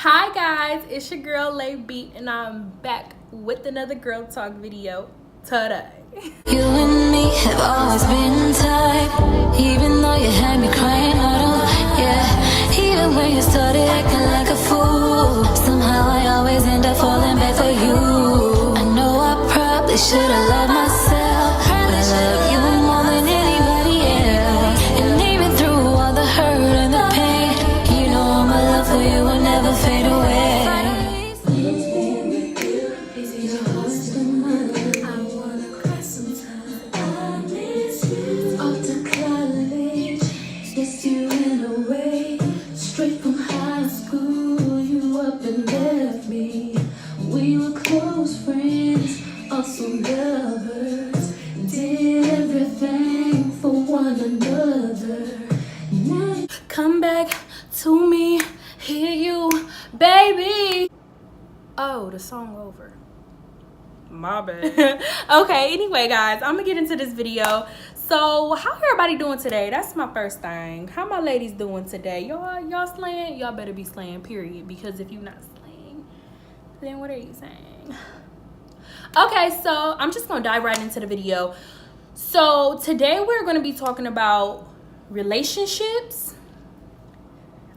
Hi guys, it's your girl Lay Beat and I'm back with another girl talk video today. You and me have always been tight, even though you had me crying even when you started acting like a fool, somehow I always end up falling back for you. I know I probably should've loved myself, but I love you more than anybody else. And even through all the hurt and the pain, you know my love for you will never fade away. Come back to me, hear you, baby. Oh, the song over. My bad. Okay, anyway, guys, I'm gonna get into this video. So, how everybody doing today? That's my first thing. How my ladies doing today? Y'all slaying? Y'all better be slaying, period. Because if you're not slaying, then what are you saying? Okay, so I'm just gonna dive right into the video. So today we're gonna be talking about relationships.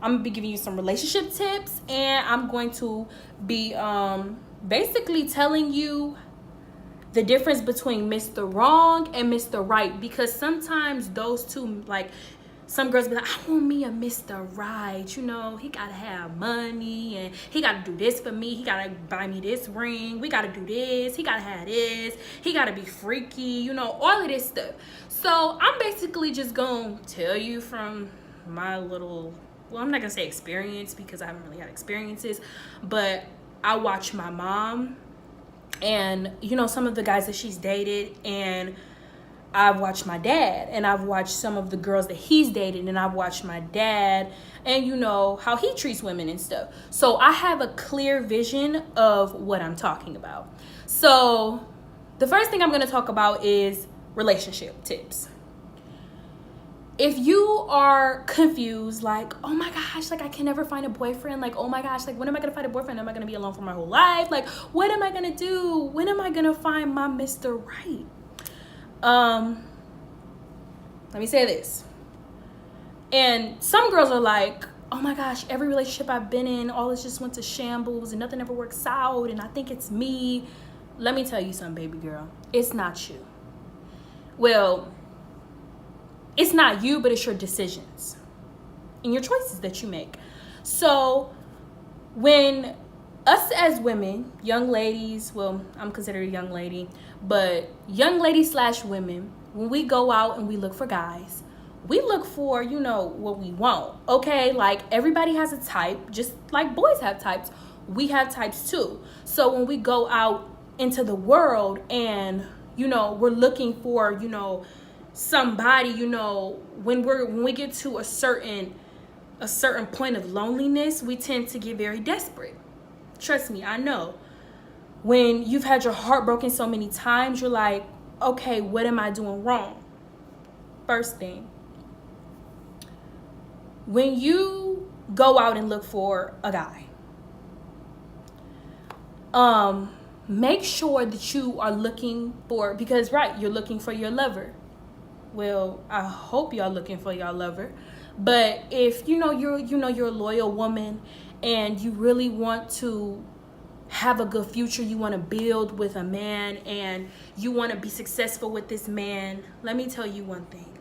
I'm gonna be giving you some relationship tips, and I'm going to be basically telling you the difference between Mr. Wrong and Mr. Right, because sometimes those two, like, some girls be like, I want me a Mr. Right, you know, he gotta have money and he gotta do this for me, he gotta buy me this ring, we gotta do this, he gotta have this, he gotta be freaky, you know, all of this stuff. So I'm basically just gonna tell you from my little, well, I'm not gonna say experience because I haven't really had experiences, but I watch my mom and, you know, some of the guys that she's dated, and I've watched my dad, and I've watched some of the girls that he's dated, and I've watched my dad and, you know, how he treats women and stuff. So I have a clear vision of what I'm talking about. So the first thing I'm going to talk about is relationship tips. If you are confused, like, oh my gosh, like I can never find a boyfriend, like, oh my gosh, like when am I gonna find a boyfriend? Am I gonna be alone for my whole life? Like, what am I gonna do? When am I gonna find my Mr. Right? Let me say this. And some girls are like, oh my gosh, every relationship I've been in, all this just went to shambles and nothing ever works out and I think it's me. Let me tell you something, baby girl. It's not you. Well, it's not you, but it's your decisions and your choices that you make. So when us as women, young ladies, well, I'm considered a young lady, but young ladies / women, when we go out and we look for guys, we look for, you know, what we want, okay? Like, everybody has a type, just like boys have types. We have types too. So when we go out into the world and, you know, we're looking for, you know, somebody, you know, when we get to a certain point of loneliness, we tend to get very desperate. Trust me, I know. When you've had your heart broken so many times, you're like, okay, what am I doing wrong? First thing, when you go out and look for a guy, make sure that you are looking for, because right, you're looking for your lover. Well, I hope y'all looking for y'all lover. But if you're a loyal woman and you really want to have a good future, you want to build with a man and you want to be successful with this man, let me tell you one thing.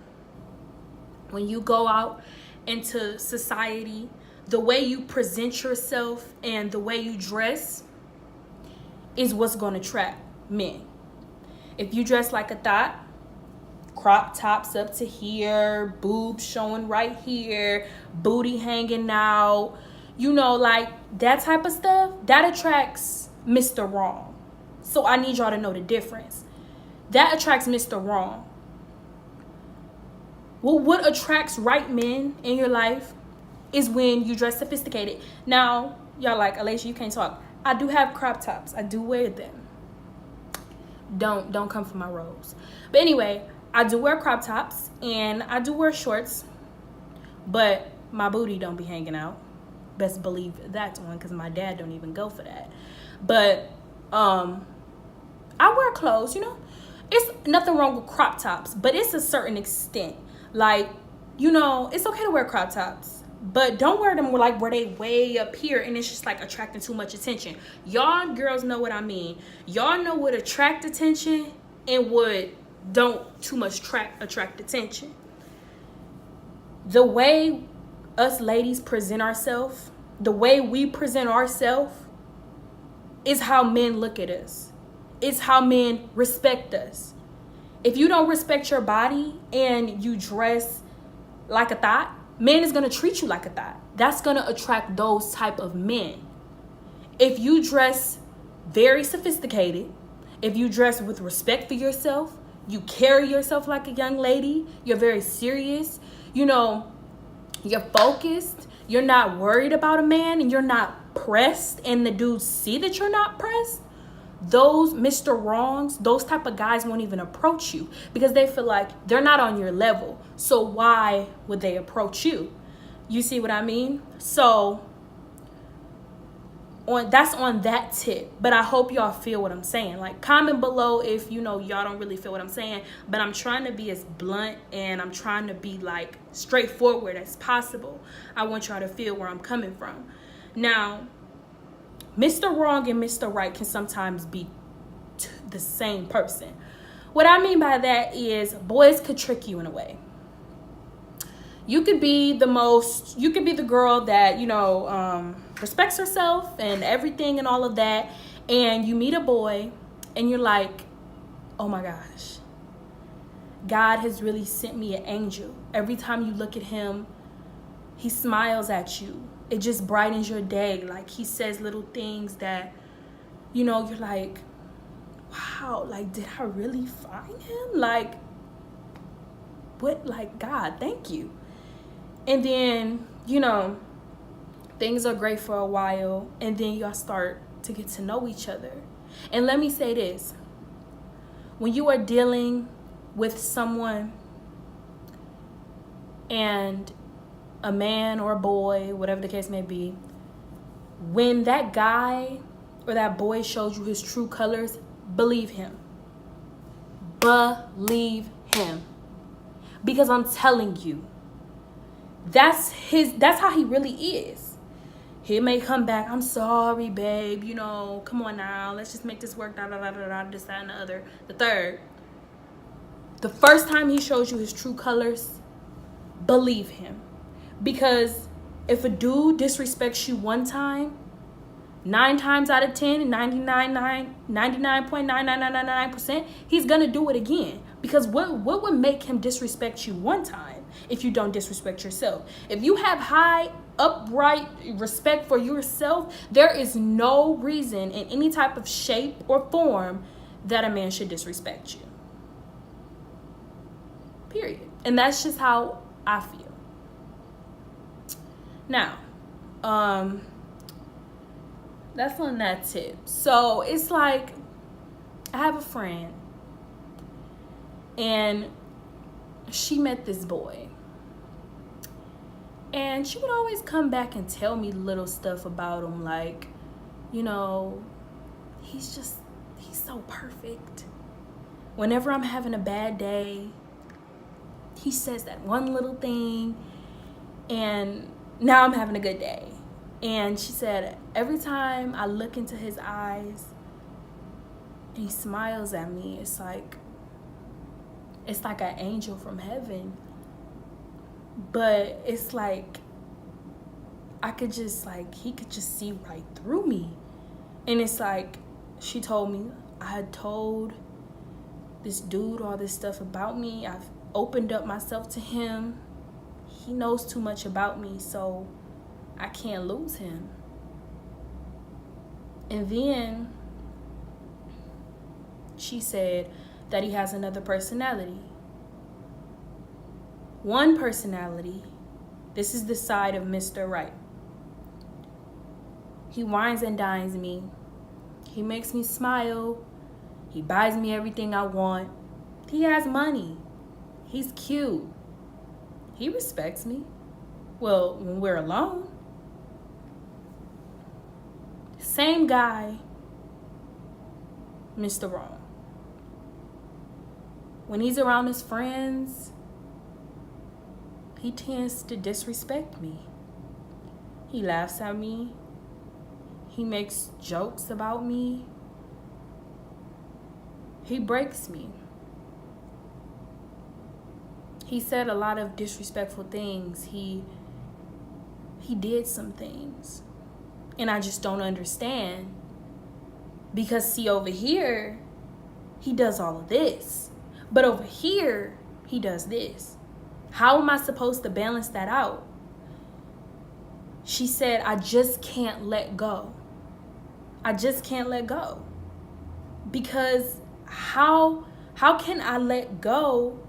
When you go out into society, the way you present yourself and the way you dress is what's going to attract men. If you dress like a thot, crop tops up to here, boobs showing right here, booty hanging out, you know, like that type of stuff, that attracts Mr. Wrong. So I need y'all to know the difference. That attracts Mr. Wrong. Well, what attracts right men in your life is when you dress sophisticated. Now, y'all like, Alicia, you can't talk. I do have crop tops. I do wear them. Don't come for my rose. But anyway, I do wear crop tops and I do wear shorts, but my booty don't be hanging out. best believe that's on, because my dad don't even go for that. But I wear clothes, you know. It's nothing wrong with crop tops, but it's a certain extent. Like, you know, it's okay to wear crop tops, but don't wear them like where they way up here and it's just like attracting too much attention. Y'all girls know what I mean. Y'all know what attract attention and what don't too much attract attention. The way us ladies present ourselves, the way we present ourselves is how men look at us. It's how men respect us. If you don't respect your body and you dress like a thought, men is going to treat you like a thought. That's going to attract those type of men. If you dress very sophisticated, if you dress with respect for yourself, you carry yourself like a young lady, you're very serious, you know, you're focused, you're not worried about a man, and you're not pressed, and the dudes see that you're not pressed, those Mr. Wrongs, those type of guys won't even approach you because they feel like they're not on your level. So why would they approach you? You see what I mean? So that's on that tip. But I hope y'all feel what I'm saying. Like, comment below if you know y'all don't really feel what I'm saying. But I'm trying to be as blunt and I'm trying to be like straightforward as possible. I want y'all to feel where I'm coming from. Now, Mr. Wrong and Mr. Right can sometimes be the same person. What I mean by that is boys could trick you in a way. You could be the girl that, you know, respects herself and everything and all of that. And you meet a boy and you're like, oh my gosh, God has really sent me an angel. Every time you look at him, he smiles at you. It just brightens your day. Like, he says little things that, you know, you're like, wow, like, did I really find him? Like, what? Like, God, thank you. And then, you know, things are great for a while. And then y'all start to get to know each other. And let me say this. When you are dealing with someone and a man or a boy, whatever the case may be, when that guy or that boy shows you his true colors, believe him. Believe him. Because I'm telling you, that's how he really is. He may come back, I'm sorry, babe, you know, come on now, let's just make this work, this, that, and the other. The third. The first time he shows you his true colors, believe him. Because if a dude disrespects you one time, 9 times out of 10, 99.99999%, he's going to do it again. Because what would make him disrespect you one time if you don't disrespect yourself? If you have high, upright respect for yourself, there is no reason in any type of shape or form that a man should disrespect you. Period. And that's just how I feel. Now, that's on that tip. So it's like, I have a friend and she met this boy, and she would always come back and tell me little stuff about him, like, you know, he's so perfect. Whenever I'm having a bad day, he says that one little thing, and now I'm having a good day. And she said, every time I look into his eyes and he smiles at me, it's like an angel from heaven. But it's like, I could just, like, he could just see right through me. And it's like, she told me, I had told this dude all this stuff about me. I've opened up myself to him. He knows too much about me, so I can't lose him. And then she said that he has another personality. One personality, this is the side of Mr. Right. He wines and dines me. He makes me smile. He buys me everything I want. He has money. He's cute. He respects me. Well, when we're alone. same guy, Mr. Wrong. When he's around his friends, he tends to disrespect me. He laughs at me. He makes jokes about me. He breaks me. He said a lot of disrespectful things. He did some things. And I just don't understand. Because see, over here, he does all of this. But over here, he does this. How am I supposed to balance that out? She said, I just can't let go. I just can't let go. Because how can I let go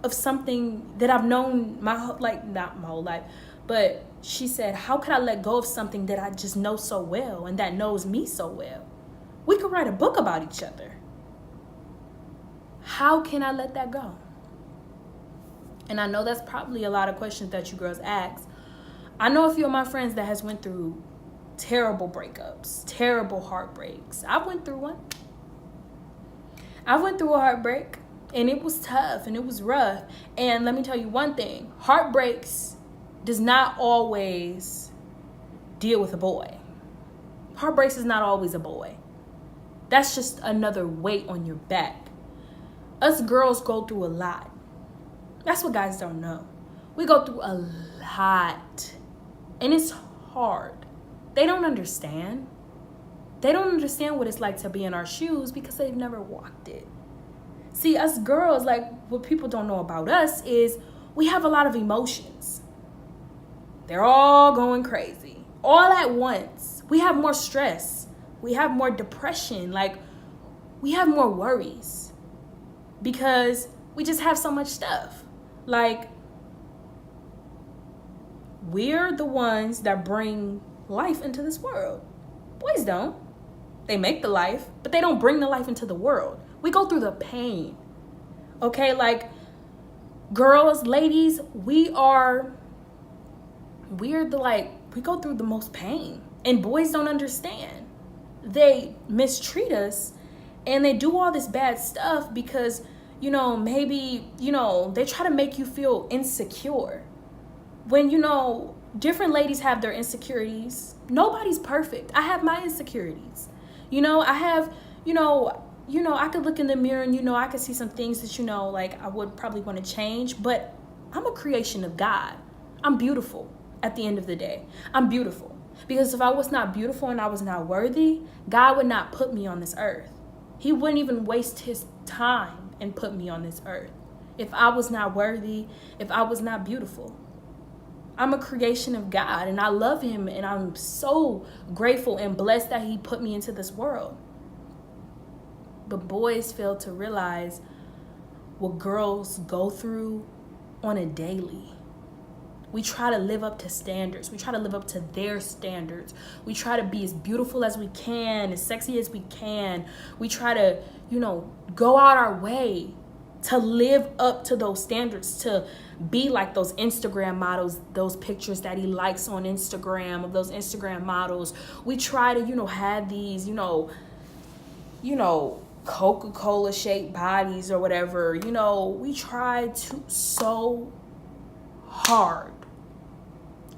of something that I've known not my whole life, but she said, how could I let go of something that I just know so well and that knows me so well? We could write a book about each other. How can I let that go? And I know that's probably a lot of questions that you girls ask. I know a few of my friends that has went through terrible breakups, terrible heartbreaks. I went through one. I went through a heartbreak, and it was tough and it was rough. And let me tell you one thing, heartbreaks does not always deal with a boy. Heartbreaks is not always a boy. That's just another weight on your back. Us girls go through a lot. That's what guys don't know. We go through a lot. And it's hard. They don't understand. They don't understand what it's like to be in our shoes because they've never walked it. See, us girls, like, what people don't know about us is we have a lot of emotions. They're all going crazy. All at once. We have more stress. We have more depression. Like, we have more worries. Because we just have so much stuff. Like, we're the ones that bring life into this world. Boys don't. They make the life, but they don't bring the life into the world. We go through the pain. Okay, like, girls, ladies, we go through the most pain. And boys don't understand. They mistreat us and they do all this bad stuff because, maybe, they try to make you feel insecure. When, different ladies have their insecurities. Nobody's perfect. I have my insecurities. I have, I could look in the mirror and, I could see some things that, I would probably want to change. But I'm a creation of God. I'm beautiful at the end of the day. I'm beautiful. Because if I was not beautiful and I was not worthy, God would not put me on this earth. He wouldn't even waste his time and put me on this earth. If I was not worthy, if I was not beautiful. I'm a creation of God and I love him and I'm so grateful and blessed that he put me into this world. But boys fail to realize what girls go through on a daily. We try to live up to standards. We try to live up to their standards. We try to be as beautiful as we can, as sexy as we can. We try to, go out our way to live up to those standards, to be like those Instagram models, those pictures that he likes on Instagram of those Instagram models. We try to, have these, Coca-Cola shaped bodies or whatever. We try to so hard.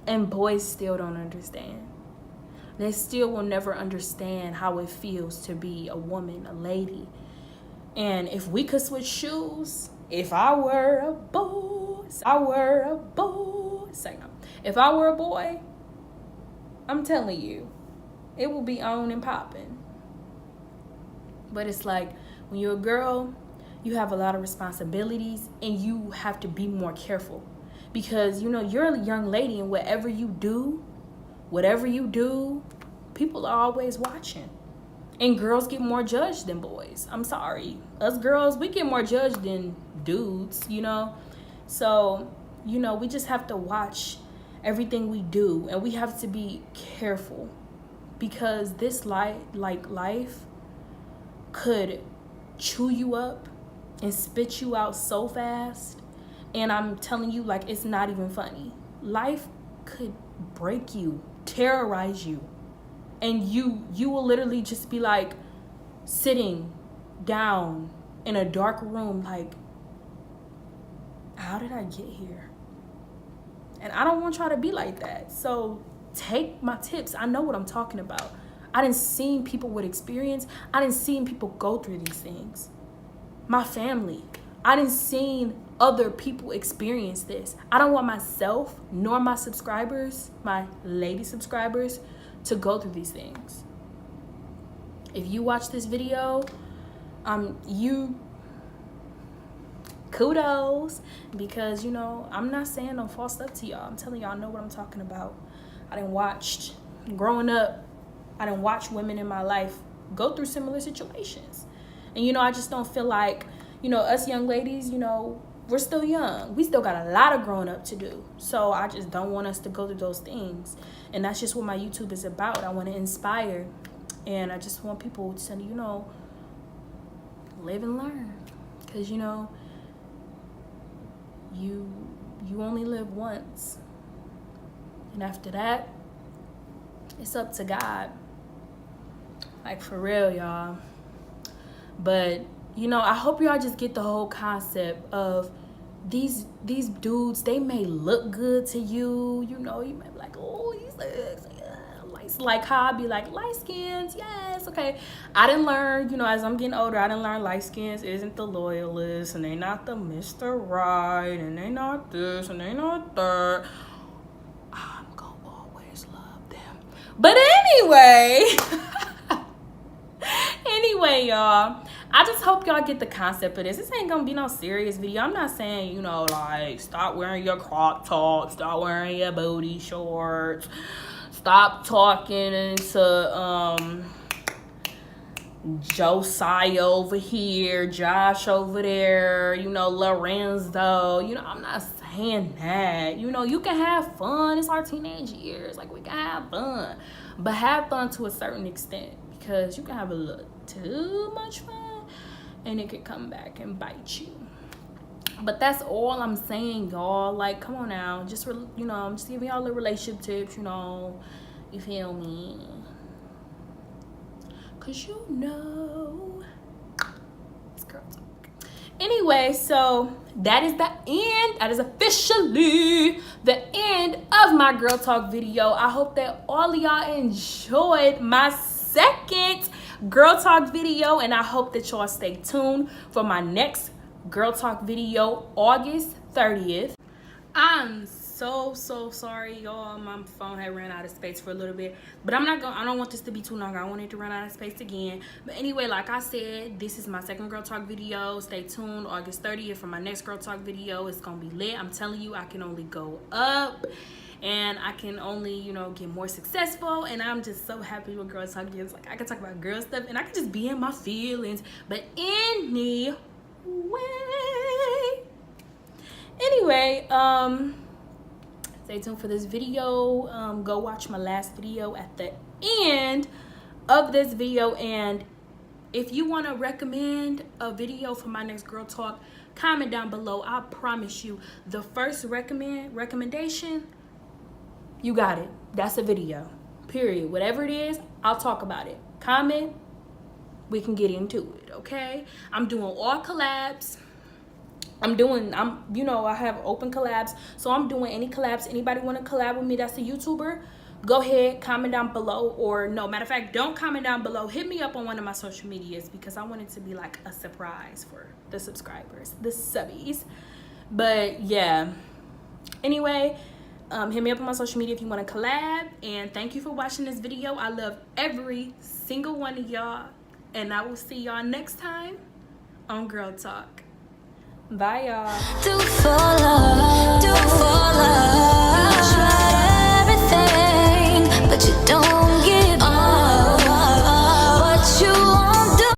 And boys still don't understand. They still will never understand how it feels to be a woman, a lady. And if we could switch shoes, if I were a boy, if I were a boy, I'm telling you, it will be on and popping. But it's like, when you're a girl, you have a lot of responsibilities and you have to be more careful. Because, you're a young lady and whatever you do, people are always watching. And girls get more judged than boys. I'm sorry. Us girls, we get more judged than dudes, So, we just have to watch everything we do. And we have to be careful. Because this life could chew you up and spit you out so fast. And I'm telling you, it's not even funny. Life could break you, terrorize you. And you will literally just be like sitting down in a dark room like, how did I get here? And I don't want y'all to be like that. So take my tips. I know what I'm talking about. I done seen people with experience. I done seen people go through these things. My family. I done seen other people experience this. I don't want myself nor my subscribers, my lady subscribers, to go through these things. If you watch this video, kudos, because you know I'm not saying no false stuff to y'all. I'm telling y'all I know what I'm talking about. I done watched growing up. I done watched women in my life go through similar situations, and you know I just don't feel like, you know, us young ladies, you know, we're still young. We still got a lot of growing up to do. So I just don't want us to go through those things. And that's just what my YouTube is about. I want to inspire. And I just want people to, you know, live and learn. Because, you know, you only live once. And after that, it's up to God. Like, for real, y'all. But you know, I hope y'all just get the whole concept of these dudes. They may look good to you. You know, you may be like, oh, he's like how I be like, light skins, yes, okay. I didn't learn, you know, as I'm getting older, I didn't learn light skins isn't the loyalist, and they not the Mr. Right, and they not this, and they not that. I'm gonna always love them. But anyway, y'all, I just hope y'all get the concept of this. This ain't gonna be no serious video. I'm not saying, you know, like, stop wearing your crop tops, stop wearing your booty shorts, stop talking into Josiah over here, Josh over there, you know, Lorenzo. You know, I'm not saying that. You know, you can have fun. It's our teenage years. Like, we can have fun. But have fun to a certain extent, because you can have a little too much fun and it could come back and bite you. But that's all I'm saying, y'all. Like, come on now. Just, you know, I'm just giving y'all the relationship tips, you know. You feel me? Because, you know, it's girl talk. Anyway, so that is the end. That is officially the end of my girl talk video. I hope that all of y'all enjoyed my second girl talk video, and I hope that y'all stay tuned for my next girl talk video, August 30th. I'm so sorry, y'all. My phone had ran out of space for a little bit, but I don't want this to be too long. I want it to run out of space again. But anyway, like I said, this is my second girl talk video. Stay tuned August 30th for my next girl talk video. It's gonna be lit. I'm telling you, I can only go up, and I can only, you know, get more successful. And I'm just so happy with girl talk is. Like, I can talk about girl stuff and I can just be in my feelings. But anyway, stay tuned for this video. Go watch my last video at the end of this video. And if you want to recommend a video for my next girl talk, comment down below. I promise you, the first recommendation, you got it. That's a video, period. Whatever it is, I'll talk about it. Comment, we can get into it, okay? I'm doing all collabs. You know, I have open collabs, so I'm doing any collabs. Anybody want to collab with me that's a YouTuber, go ahead, comment down below. Or no, matter of fact, don't comment down below. Hit me up on one of my social medias, because I want it to be like a surprise for the subscribers, the subbies. But yeah, anyway, hit me up on my social media if you want to collab. And thank you for watching this video. I love every single one of y'all, and I will see y'all next time on Girl Talk. Bye, y'all.